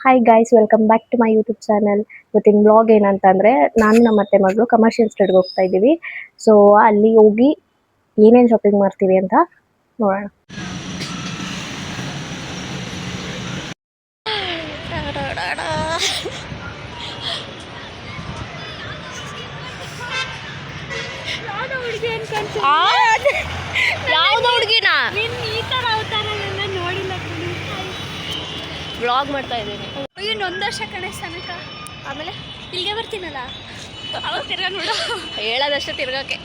Hi guys, welcome back to my YouTube channel. ಇವತ್ತಿನ blog ಏನಂತಂದ್ರೆ, ನಾನು ನಮ್ಮ ಅತ್ತೆ ಮಗಳು ಕಮರ್ಷಿಯಲ್ ಸ್ಟ್ರೀಟ್ಗೆ ಹೋಗ್ತಾ ಇದ್ದೀವಿ. ಸೊ ಅಲ್ಲಿ ಹೋಗಿ ಏನೇನು ಶಾಪಿಂಗ್ ಮಾಡ್ತೀವಿ ಅಂತ ನೋಡೋಣ. ಯಾವ್ದು ಹುಡುಗಿನ ವ್ಲಾಗ್ ಮಾಡ್ತಾ ಇದ್ದೀನಿ. ಇನ್ನೊಂದು ವರ್ಷ ಕಣಸ್ತನಕ ಆಮೇಲೆ ಇಲ್ಲಿಗೆ ಬರ್ತೀನಲ್ಲ ಅವಾಗ ತಿರ್ಗಾ ನೋಡು. ಹೇಳೋದಷ್ಟೇ ತಿರ್ಗಕ್ಕೆ.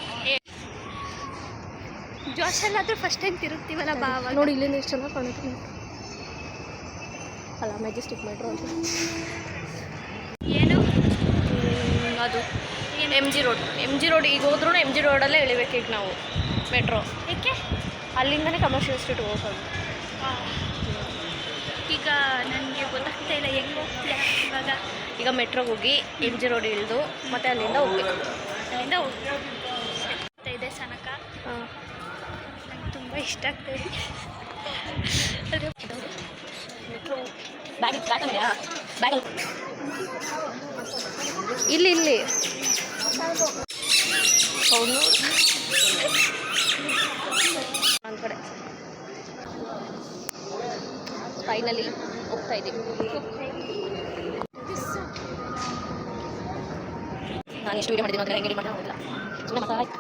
ಜೋಶಲ್ಲಾದ್ರೂ ಫಸ್ಟ್ ಟೈಮ್ ತಿರುಗ್ತೀವಲ್ಲ ಬಾವ. ನೋಡಿ ಇಲ್ಲಿ ಎಷ್ಟು ಚೆನ್ನಾಗಿ ಕಾಣುತ್ತೆ ಅಲ್ಲ, ಮೆಜೆಸ್ಟಿಕ್ ಮೆಟ್ರೋ ಅಂತ. ಏನು ಅದು ಎಮ್ ಜಿ ರೋಡ್. ಈಗ ಹೋದ್ರೂ ಎಮ್ ಜಿ ರೋಡಲ್ಲೇ ಇಳಿಬೇಕು ಈಗ ನಾವು ಮೆಟ್ರೋ. ಏಕೆ? ಅಲ್ಲಿಂದನೇ ಕಮರ್ಷಿಯಲ್ ಸ್ಟ್ರೀಟ್ ಹೋಗೋದು. ಈಗ ನನಗೆ ಗೊತ್ತಾಗ್ತಾ ಇಲ್ಲ ಹೆಂಗೆ ಹೋಗ್ತೀಯ ಇವಾಗ. ಈಗ ಮೆಟ್ರೋಗೆ ಹೋಗಿ ಎಮ್ ಜಿ ರೋಡ್ ಇಳಿದು ಮತ್ತೆ ಅಲ್ಲಿಂದ ಹೋಗ್ಬೇಕು. ಅಲ್ಲಿಂದ ಹೋಗ್ತಾ ಇದೆ ಸನಕ. ನಂಗೆ ತುಂಬ ಇಷ್ಟ ಆಗ್ತಾಯಿದೆ. ಮೆಟ್ರೋ ಇಲ್ಲಿ ಹೌದು ಒಂದು ಕಡೆ ಫೈನಲಿ ಹೋಗ್ತಾ ಇದ್ದೀವಿ. ನಾನು ಎಷ್ಟು ವಿಡಿಯೋ ಮಾಡಿದ್ದೀನಿ ಅಂದರೆ ಹೆಂಗೆ ಮಾಡಿ ಹೋಗಿಲ್ಲ ಸುಮ್ಮನೆ ಮಸಾಲ ಆಯ್ತು.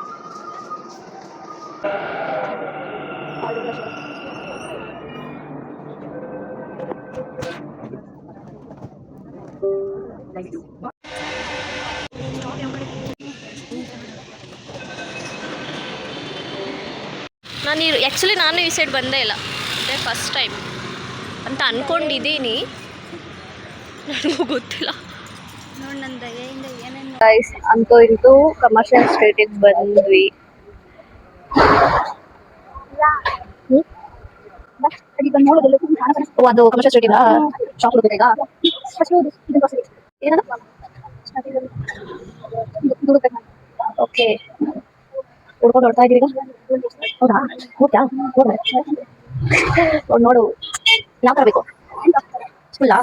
ನಾನು ಈ ಸೈಡ್ ಬಂದೇ ಇಲ್ಲ, ಅದೇ ಫಸ್ಟ್ ಟೈಮ್ ಅಂತ ಅಂದ್ಕೊಂಡಿದ್ದೀನಿ. ನನಗೂ ಗೊತ್ತಿಲ್ಲ. ನೋಡಿ ನನ್ನ ದಯೆಯಿಂದ ಏನೇನು ಗೈಸ್, ಅಂತೂ ಇಂತೂ ಕಮರ್ಷಿಯಲ್ ಸ್ಟ್ರೀಟಿಗೆ ಬಂದ್ವಿ. ಅದು ಕಮರ್ಷಿಯಲ್ ಸ್ಟ್ರೀಟ್ ಇಂದ ಶಾಪ್ ಹೋಗ್ಬೇಕಾ? ಓಕೆ, ಹುಡ್ಕೊಂಡು ಹೊಡ್ತಾ ಇದೀವಿ ಈಗ. ಹೌದಾ? ಹೋಗ್ಯಾ? ನೋಡು ಯಾವ ಥರ ಬೇಕು? ಫುಲ್ಲಾ?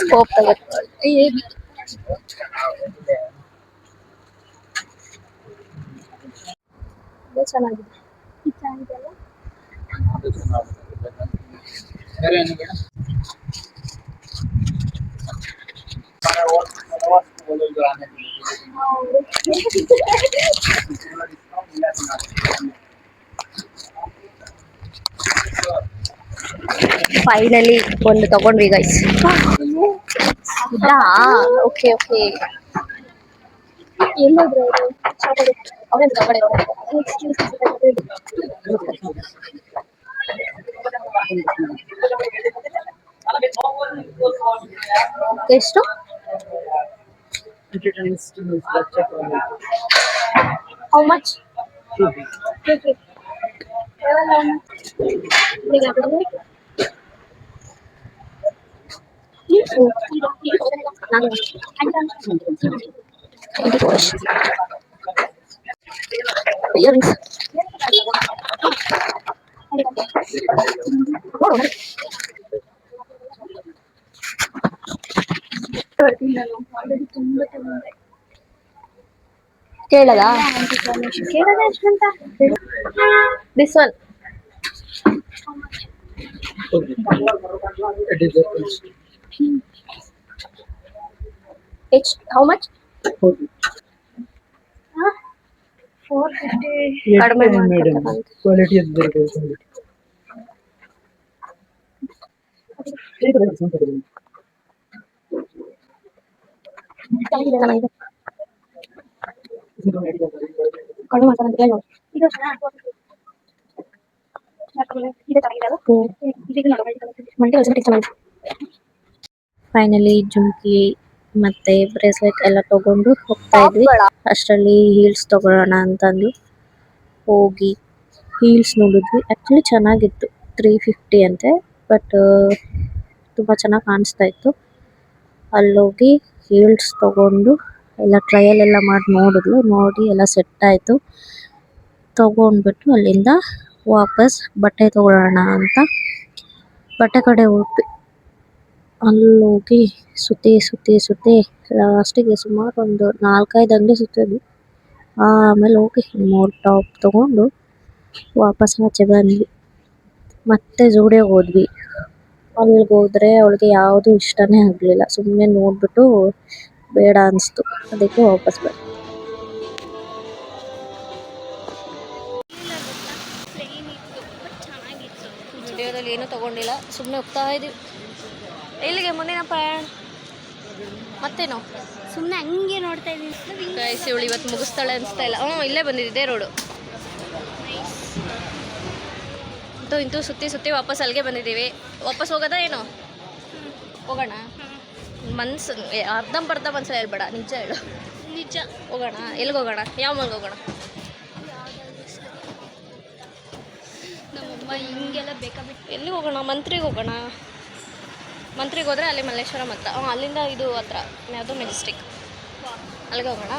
ಸ್ಕೋಪ್ ಚೆನ್ನಾಗಿದೆ. ಫೈನಲಿ ಒಂದು ತಗೊಂಡ್ವಿ ಗೈಸ್. ಓಕೆ ಓಕೆ, ಎಲ್ಲೋದ್ರು ಎಷ್ಟು? How much? ಇಯರಿಂಗ್ಸ್ ಕೇಳದ ಎಷ್ಟಂತ? This one how much? 450. ಕಡಿಮೆ ಕ್ವಾಲಿಟಿ ಕಡಿಮೆ ಮಾಡ್ತಾರೆ ನೋಡಿ. ಇದು ಫೈನಲಿ ಜುಮ್ಕಿ ಮತ್ತೆ ಬ್ರೇಸ್ಲೆಟ್ ಎಲ್ಲ ತಗೊಂಡು ಹೋಗ್ತಾ ಇದ್ವಿ. ಅಷ್ಟರಲ್ಲಿ ಹೀಲ್ಸ್ ತಗೊಳ್ಳೋಣ ಅಂತಂದು ಹೋಗಿ ಹೀಲ್ಸ್ ನೋಡಿದ್ವಿ. ಆಕ್ಚುಲಿ ಚೆನ್ನಾಗಿತ್ತು, 350 ಅಂತೆ, ಬಟ್ ತುಂಬಾ ಚೆನ್ನಾಗಿ ಕಾಣಿಸ್ತಾ ಇತ್ತು. ಅಲ್ಲೋಗಿ ಹೀಲ್ಸ್ ತಗೊಂಡು ಎಲ್ಲ ಟ್ರಯಲ್ ಎಲ್ಲ ಮಾಡಿ ನೋಡಿದ್ಲು. ನೋಡಿ ಎಲ್ಲ ಸೆಟ್ ಆಯ್ತು. ತಗೊಂಡ್ಬಿಟ್ಟು ಅಲ್ಲಿಂದ ವಾಪಸ್ ಬಟ್ಟೆ ತಗೊಳ್ಳೋಣ ಅಂತ ಬಟ್ಟೆ ಕಡೆ ಹೋದ್ವಿ. ಅಲ್ಲೋಗಿ ಸುತ್ತಿ ಲಾಸ್ಟಿಗೆ ಸುಮಾರು ಒಂದು 4-5 ಅಂಗಡಿ ಸುತ್ತಿದ್ವಿ. ಆಮೇಲೆ ಹೋಗಿ 3 ಟಾಪ್ ತಗೊಂಡು ವಾಪಸ್ ಆಚೆ ಬಂದ್ವಿ. ಮತ್ತೆ ಜೂಡಿಯೋಗೆ ಹೋದ್ವಿ. ಅಲ್ಲಿಗೆ ಹೋದ್ರೆ ಅವಳಿಗೆ ಯಾವುದು ಇಷ್ಟನೇ ಆಗಲಿಲ್ಲ. ಸುಮ್ಮನೆ ನೋಡ್ಬಿಟ್ಟು ಬೇಡ ಅನಿಸ್ತು, ಅದಕ್ಕೆ ವಾಪಸ್ ಬಂದ್ವಿ. ಪ್ಲೇನ್ ಇತ್ತು ಬಟ್ ಚೆನ್ನಾಗಿತ್ತು. ವಿಡಿಯೋದಲ್ಲಿ ಏನೂ ತೊಗೊಂಡಿಲ್ಲ, ಸುಮ್ಮನೆ ಹೋಗ್ತಾ ಇದ್ದೀವಿ. ಇಲ್ಲಿಗೆ ಮುಂದಿನ ಪ್ರಯಾಣ ಮತ್ತೇನು ಸುಮ್ಮನೆ ಹಂಗೆ ನೋಡ್ತಾ ಇದ್ದೀನಿ. ಗೈಸ್ ಇವಳು ಇವತ್ತು ಮುಗಿಸ್ತಾಳೆ ಅನಿಸ್ತಾ ಇಲ್ಲ. ಇಲ್ಲೇ ಬಂದಿದ್ದೆ ರೋಡು. ಇಂತೂ ಸುತ್ತಿ ವಾಪಸ್ ಅಲ್ಲಿಗೆ ಬಂದಿದ್ದೀವಿ. ವಾಪಸ್ ಹೋಗೋದಾ ಏನು? ಹೋಗೋಣ. ಮನ್ಸು ಅರ್ಧಂಬರ್ಧ ಮನ್ಸಲ್ಲಿ ಹೇಳ್ಬೇಡ, ನಿಜ ಹೇಳು. ನಿಜ. ಹೋಗೋಣ. ಎಲ್ಲಿಗೆ ಹೋಗೋಣ? ಯಾವ ಮಲ್ಗೆ ಹೋಗೋಣ? ನಮ್ಮಮ್ಮ ಹಿಂಗೆಲ್ಲ ಬೇಕಾಬಿಟ್ಟು ಎಲ್ಲಿಗೆ ಹೋಗೋಣ? ಮಂತ್ರಿಗೆ ಹೋಗೋಣ. ಮಂತ್ರಿಗೆ ಹೋದರೆ ಅಲ್ಲಿ ಮಲ್ಲೇಶ್ವರಂ ಹತ್ರ. ಅಲ್ಲಿಂದ ಇದು ಹತ್ರ ಯಾವುದು ಮೆಜೆಸ್ಟಿಕ್, ಅಲ್ಲಿಗೆ ಹೋಗೋಣ.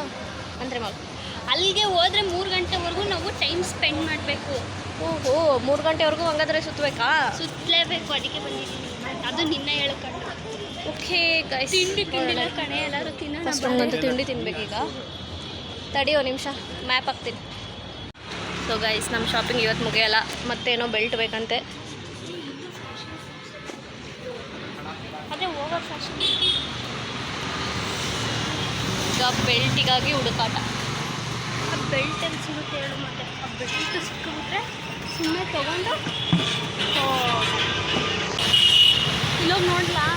ಮಂತ್ರಿ ಮಾಲ್. ಅಲ್ಲಿಗೆ ಹೋದರೆ 3 ಗಂಟೆವರೆಗೂ ನಾವು ಟೈಮ್ ಸ್ಪೆಂಡ್ ಮಾಡಬೇಕು. ಓಹೋ, 3 ಗಂಟೆವರೆಗೂ ಹಂಗಾದ್ರೆ ಸುತ್ತಬೇಕಾ? ಸುತ್ತಲೇಬೇಕು, ಅದಕ್ಕೆ ಬಂದಿದ್ದೀನಿ. ಅದು ನಿನ್ನ ಹೇಳ್ಕೊಂಡು. ಓಕೆ ಗೈಸ್, ತಿಂಡಿಲ್ಲ ಕಣೆ, ಎಲ್ಲರೂ ತಿನ್ನೋಣ. ಫಸ್ಟ್ ನಮಗಂತೂ ತಿಂಡಿ ತಿನ್ಬೇಕೀಗ. ತಡಿಯೋ ನಿಮಿಷ, ಮ್ಯಾಪ್ ಹಾಕ್ತೀನಿ. ಸೊ ಗೈಸ್, ನಮ್ಮ ಶಾಪಿಂಗ್ ಇವತ್ತು ಮುಗಿಯಲ್ಲ. ಮತ್ತೇನೋ ಬೆಲ್ಟ್ ಬೇಕಂತೆ. ಅದೇ ಓವರ್ ಫ್ಯಾಷನ್. ಈಗ ಬೆಲ್ಟಿಗಾಗಿ ಹುಡುಕಾಟ. ಆ ಬೆಲ್ಟ್ ಎಲ್ಲಿ ಸಿಗುತ್ತೆ ಹೇಳು? ಮತ್ತೆ ಆ ಬೆಲ್ಟ್ ಸಿಕ್ಕಿಬಿಟ್ರೆ ಸುಮ್ಮನೆ ತೊಗೊಂಡು ಇಲ್ಲೋಗಿ ನೋಡೋದಾ?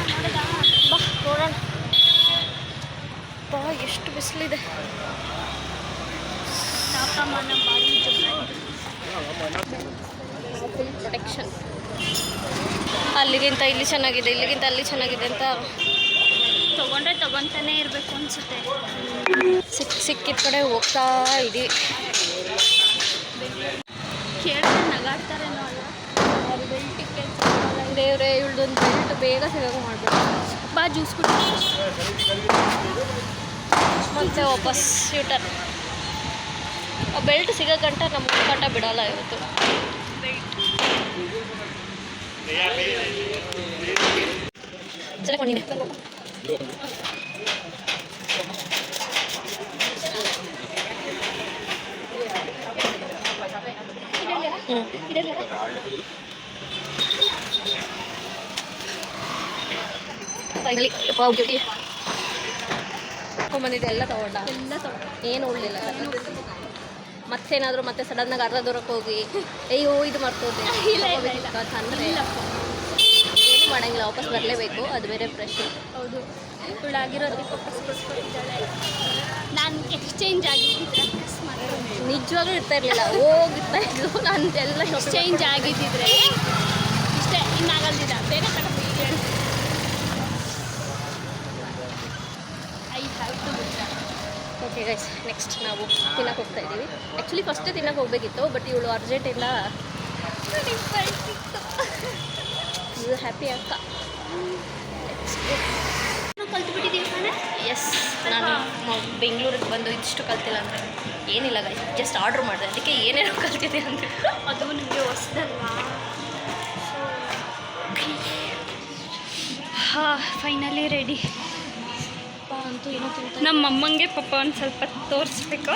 ಬಾ ನೋಡೋಣ. ಬಾ, ಎಷ್ಟು ಬಿಸಿಲಿದೆ. ತಾಪಮಾನ ಭಾರಿ ಫುಲ್ ಪ್ರೊಟೆಕ್ಷನ್. ಅಲ್ಲಿಗಿಂತ ಇಲ್ಲಿ ಚೆನ್ನಾಗಿದೆ, ಇಲ್ಲಿಗಿಂತ ಅಲ್ಲಿ ಚೆನ್ನಾಗಿದೆ ಅಂತ ತೊಗೊಂಡ್ರೆ ತೊಗೊತಾನೆ ಇರಬೇಕು ಅನಿಸುತ್ತೆ. ಸಿಕ್ಕಿದ ಕಡೆ ಹೋಗ್ತಾ ಇದ್ದೀವಿ. ಕೇಳಿದ್ರೆ ನಗಾಡ್ತಾರೇನೋ ಅಲ್ಲ. ಅವ್ರು ಬೆಲ್ಟಿಗೆ ಕೆಲಸ ಮಾಡಲ್ಲ. ದೇವ್ರೆ, ಇವಳದೊಂದು ಬೆಲ್ಟ್ ಬೇಗ ಸಿಗೋಕೆ ಮಾಡಬೇಕು. ಬಾ ಜ್ಯೂಸ್ ಕುಡಿ. ಮತ್ತೆ ವಾಪಸ್ ಯೂಟರ್ನ್. ಆ ಬೆಲ್ಟ್ ಸಿಗೋ ಗಂಟ ನಮ್ಮ ಹುಡುಕಾಟ ಬಿಡಲ್ಲ ಇವತ್ತು. ಸರಿ ಕೊಂಡಿನಿ. ಫೈನಲಿ ಬಂದಿದ್ದೆ. ಎಲ್ಲ ತಗೊಂಡ, ಏನು ಉಳ್ಳಿಲ್ಲ. ಮತ್ತೇನಾದರೂ ಮತ್ತೆ ಸಡನ್ನಾಗಿ ಅರ್ಧ ದೂರಕ್ಕೆ ಹೋಗಿ ಅಯ್ಯೋ ಇದು ಮರ್ತೋದೆ ಅಂದರೆ ಏನು ಮಾಡೋಂಗಿಲ್ಲ, ವಾಪಸ್ ಬರಲೇಬೇಕು. ಅದು ಬೇರೆ ಪ್ರಶ್ನೆ. ಹೌದು, ಇವಳಾಗಿರೋದಕ್ಕೆ ವಾಪಸ್ ಕೊಡ್ಸ್ಕೊಟ್ಟಿದ್ದಾಳೆ. ನಾನು ಎಕ್ಸ್ಚೇಂಜ್ ಆಗಿದ್ದಿದ್ರೆ ನಿಜವಾಗ್ಲೂ ಇರ್ತಾ ಇರಲಿಲ್ಲ, ಹೋಗಿರ್ತಾ ಇದ್ದು. ನಾನು ಎಲ್ಲ ಎಕ್ಸ್ಚೇಂಜ್ ಆಗಿದ್ದಿದ್ರೆ ಇಷ್ಟೇ, ಇನ್ನಾಗಲ್ದಿಲ್ಲ. ಬೇರೆ ತಗೊಂಡು ಐ ಹ್ಯಾವ್ ಟು ಬಿಟ್ಟ. ಓಕೆ ಗೈಸ್, ನೆಕ್ಸ್ಟ್ ನಾವು ತಿನ್ನಕ್ಕೆ ಹೋಗ್ತಾ ಇದ್ದೀವಿ. ಆ್ಯಕ್ಚುಲಿ ಫಸ್ಟೇ ತಿನ್ನಕ್ಕೆ ಹೋಗಬೇಕಿತ್ತು, ಬಟ್ ಇವಳು ಅರ್ಜೆಂಟಿಂದ ಇದು ಹ್ಯಾಪಿ ಅಕ್ಕ. ಕಲ್ತ್ಬಿಟ್ಟಿದ್ದೀವಿ ತಾನೆ. ಎಸ್, ನಾನು ಬೆಂಗಳೂರಿಗೆ ಬಂದು ಇದಿಷ್ಟು ಕಲ್ತಿಲ್ಲ ಅಂದರೆ ಏನಿಲ್ಲ ಗೈಸ್, ಜಸ್ಟ್ ಆರ್ಡ್ರ್ ಮಾಡಿದೆ, ಅದಕ್ಕೆ ಏನೇನೋ ಕಲ್ತಿದ್ದೆ ಅಂತ. ಅದು ನಿಮಗೆ ಹೊಸದಲ್ವಾ? ಹಾಂ, ಫೈನಲಿ ರೆಡಿ. ಅಂತೂ ಏನೋ ತಿಂತ. ನಮ್ಮ ಅಮ್ಮಂಗೆ ಪಾಪ ಒಂದು ಸ್ವಲ್ಪ ತೋರಿಸ್ಬೇಕು.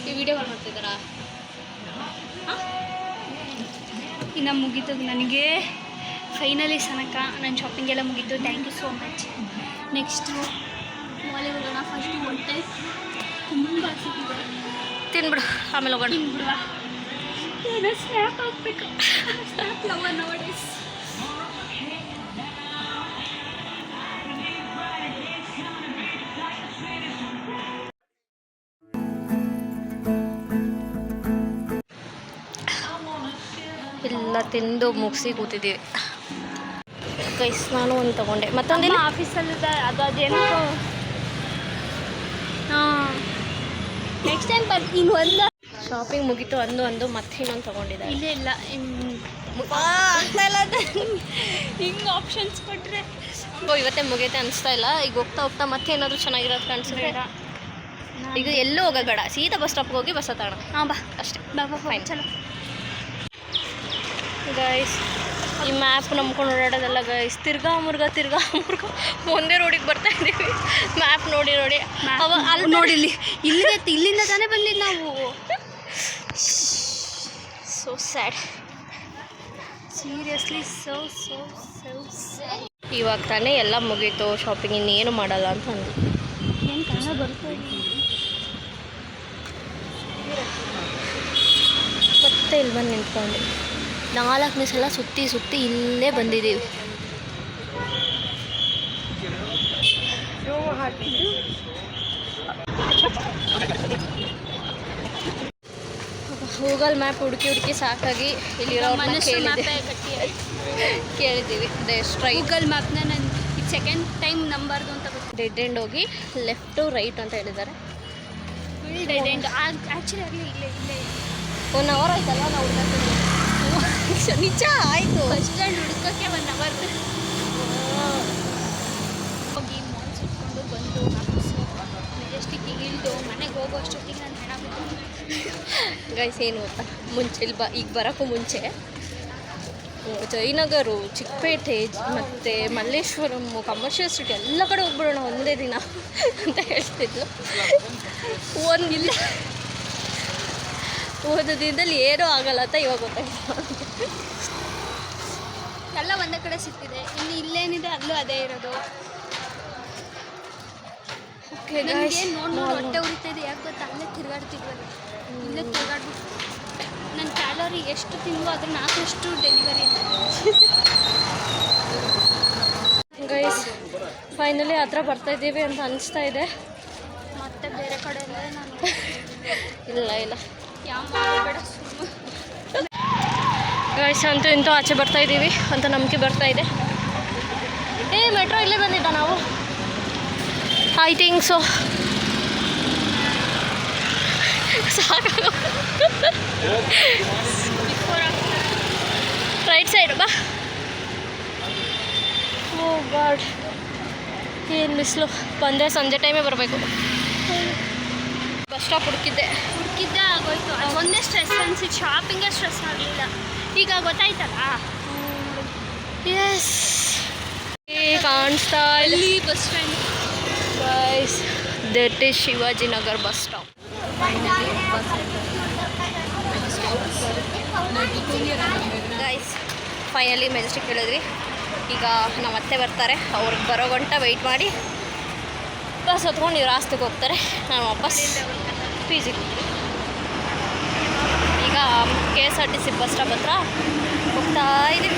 ಈ ವಿಡಿಯೋಗಳು ಮಾಡ್ತಿದ್ದಾರಾ? ಇನ್ನು ಮುಗೀತು ನನಗೆ ಫೈನಲಿ ಸನಕ. ನನ್ನ ಶಾಪಿಂಗ್ ಎಲ್ಲ ಮುಗೀತು. Thank you so much. Next ಮಾಲಿಗೆ ಹೋಗೋಣ. ಫಸ್ಟ್ ಹೊಟ್ಟೆ ತುಂಬ ಸಿಕ್ಕಿದೆ, ತಿನ್ಬಿಡು, ಆಮೇಲೆ ಹೋಗೋಣ. ತಿನ್ಬಿಡುವ. ಏನೋ ಸ್ನ್ಯಾಪ್ ಹಾಕ್ಬೇಕು. ಸ್ನ್ಯಾಪ್ ಲವರ್ ನೋಡಿ. ಎಲ್ಲ ತಿಂದು ಮುಗಿಸಿ ಕೂತಿದ್ದೀವಿ ಗೈಸ್. ನಾನು ಒಂದು ತೊಗೊಂಡೆ, ಮತ್ತೊಂದಿಲ್ಲ ಆಫೀಸಲ್ಲಿದೆ ಅದೇನು. ಹಾಂ, ನೆಕ್ಸ್ಟ್ ಟೈಮ್ ಇನ್ನು ಒಂದು ಶಾಪಿಂಗ್ ಮುಗೀತು ಅಂದು ಮತ್ತೆ ಇನ್ನೊಂದು ತೊಗೊಂಡಿದ್ದಾರೆ. ಇಲ್ಲೇ ಇಲ್ಲ ಹಿಂಗೆ ಆಪ್ಷನ್ಸ್ ಕೊಟ್ಟರೆ ಇವತ್ತೇ ಮುಗಿಯುತ್ತೆ ಅನಿಸ್ತಾ ಇಲ್ಲ. ಈಗ ಹೋಗ್ತಾ ಹೋಗ್ತಾ ಮತ್ತೆ ಏನಾದರೂ ಚೆನ್ನಾಗಿರೋದು ಕಾಣಿಸಿದ್ರೆ ಈಗ ಎಲ್ಲೂ ಹೋಗೋಬೇಡ, ಸೀದಾ ಬಸ್ ಸ್ಟಾಪ್ಗೆ ಹೋಗಿ ಬಸ್ ಹತ್ತೋಣ. ಹಾಂ ಬಾ ಅಷ್ಟೇ. ಬಾ ಫೈನ್. ಚಲೋ ಗೈಸ್, ಈ ಮ್ಯಾಪ್ ನಂಬ್ಕೊಂಡು ಓಡಾಡೋದಲ್ಲ ಗೈಸ್. ತಿರ್ಗಾ ಮುರ್ಗ ಒಂದೇ ರೋಡಿಗೆ ಬರ್ತಾ ಇದ್ದೀವಿ. ಮ್ಯಾಪ್ ನೋಡಿ ಅಲ್ಲಿ ನೋಡಿ, ಇಲ್ಲಿಂದ ತಾನೇ ಬಂದಿದ್ದು ನಾವು. So sad, seriously so sad. ಇವಾಗ ತಾನೇ ಎಲ್ಲ ಮುಗೀತು ಶಾಪಿಂಗ್, ಇನ್ನೇನು ಮಾಡಲ್ಲ ಅಂತ ಅಂದು. ಏನು ಕನ್ನಡ ಬರ್ತದೆ ಮತ್ತೆ ಇಲ್ಲಿ ಬಂದು ನಿಂತ್ಕೊಂಡು 4ನೇ ಸಲ ಸುತ್ತಿ ಇಲ್ಲೇ ಬಂದಿದ್ದೀವಿ. ಗೂಗಲ್ ಮ್ಯಾಪ್ ಹುಡುಕಿ ಸಾಕಾಗಿ ಇಲ್ಲಿರೋರ್ನ ಕೇಳಿದ್ದೀವಿ. ಗೂಗಲ್ ಮ್ಯಾಪ್ನ ನಾನು ಇದು ಸೆಕೆಂಡ್ ಟೈಮ್ ನಂಬರ್ದು ಅಂತ ಗೊತ್ತು. ಡೆಡ್ ಎಂಡ್ ಹೋಗಿ ಲೆಫ್ಟು ರೈಟ್ ಅಂತ ಹೇಳಿದ್ದಾರೆ. ಡೆಡ್ ಎಂಡ್ ಆ್ಯಕ್ಚುಲಿ ಆಗಲಿ ಇಲ್ಲೇ 1 ಅವರ್ ಆಯ್ತಲ್ಲ ನಾವು ಹುಡುಕಕ್ಕೆ. ನಿಜ ಆಯಿತು. ಬಸ್ ಸ್ಟ್ಯಾಂಡ್ ಹುಡುಕಕ್ಕೆ 1 ಅವರ್ ಹೋಗಿ ಮಾಲ್ ಸುತ್ಕೊಂಡು ಬಂದು ಮೆಜೆಸ್ಟಿಕ್ಕಿಗೆ ಇಳಿದು ಮನೆಗೆ ಹೋಗೋ ಅಷ್ಟೊತ್ತಿಗೆ ನಾನು ಹಣ ಗೈಸ್ ಏನು ಗೊತ್ತಾ, ಮುಂಚೆ ಈಗ ಬರೋಕ್ಕೂ ಮುಂಚೆ ಜಯನಗರ, ಚಿಕ್ಕಪೇಟೆ ಮತ್ತು ಮಲ್ಲೇಶ್ವರಂ, ಕಮರ್ಷಿಯಲ್ ಸ್ಟ್ರೀಟ್ ಎಲ್ಲ ಕಡೆ ಹೋಗ್ಬಿಡೋಣ ಒಂದೇ ದಿನ ಅಂತ ಹೇಳ್ತಿದ್ಲು. ಒಂದು ದಿನದಲ್ಲಿ ಏನೂ ಆಗಲ್ಲ ಅಂತ ಇವಾಗ ಗೊತ್ತಾಯ್ತು. ಎಲ್ಲ ಒಂದೇ ಕಡೆ ಸಿಗ್ತಿದೆ. ಇಲ್ಲೇನಿದೆ ಅಲ್ಲೂ ಅದೇ ಇರೋದು. ನನಗೆ ನೋಡಿ ಹೊಟ್ಟೆ ಉರಿತಾಯಿದೆ. ಯಾಕೆ ಗೊತ್ತಾ, ಅಲ್ಲೇ ತಿರುಗಾಡ್ತಿದ್ವಲ್ಲ, ಇಲ್ಲೇ ತಿರುಗಾಡ್ಬಿಟ್ಟು ನನ್ನ ಕ್ಯಾಲೋರಿ ಎಷ್ಟು ತಿಂದು ಅದ್ರ 4 ಡೆಲಿವರಿ ಇದೆ. ಗೈಸ್, ಫೈನಲಿ ಹತ್ರ ಬರ್ತಾಯಿದ್ದೀವಿ ಅಂತ ಅನಿಸ್ತಾ ಇದೆ. ಮತ್ತೆ ಬೇರೆ ಕಡೆ ನಾನು ಇಲ್ಲ ಯಾವ ಮಾಡಬೇಡ ಗೈಸ್, ಅಂತೂ ಇಂತೂ ಆಚೆ ಬರ್ತಾಯಿದ್ದೀವಿ ಅಂತ ನಂಬಿಕೆ ಬರ್ತಾ ಇದೆ. ಮೆಟ್ರೋ ಇಲ್ಲೇ ಬಂದಿದ್ದ ನಾವು, ಐ ಥಿಂಕ್ ಸೊ. ಸಾಕು, ರೈಟ್ ಸೈಡ್ ಬಾ. ಓ ಗಾಡ್, ಏನು ಬಿಸಿಲು. ಬಂದರೆ ಸಂಜೆ ಟೈಮೇ ಬರಬೇಕು. ಬಸ್ ಸ್ಟಾಪ್ ಹುಡುಕಿದ್ದೆ ಆಗೋಯ್ತು. ಅದು ಒಂದೇ ಸ್ಟ್ರೆಸ್ ಅನ್ಸಿತ್ತು, ಶಾಪಿಂಗೇ ಸ್ಟ್ರೆಸ್ ಆಗಲಿಲ್ಲ. ಈಗ ಗೊತ್ತಾಯ್ತಲ್ಲ. ಎಸ್, ಕಾಣಿಸ್ತಾ ಇಲ್ಲಿ bus stand guys. That is Shivajinagar bus stop. Guys, finally Majestic ಹೇಳಿದ್ವಿ. ಈಗ ನಮ್ಮ ಅತ್ತೆ ಬರ್ತಾರೆ, ಅವ್ರಿಗೆ ಬರೋ ಗಂಟ ವೆಯ್ಟ್ ಮಾಡಿ ಬಸ್ ಹೊತ್ಕೊಂಡು ಇವ್ರು ಆಸ್ತಿಗೆ ಹೋಗ್ತಾರೆ. ನಾನು ವಾಪಸ್ PG. ಈಗ KSRTC ಬಸ್ ಸ್ಟಾಪ್ ಹತ್ರ ಹೋಗ್ತಾ ಇದ್ದೀವಿ.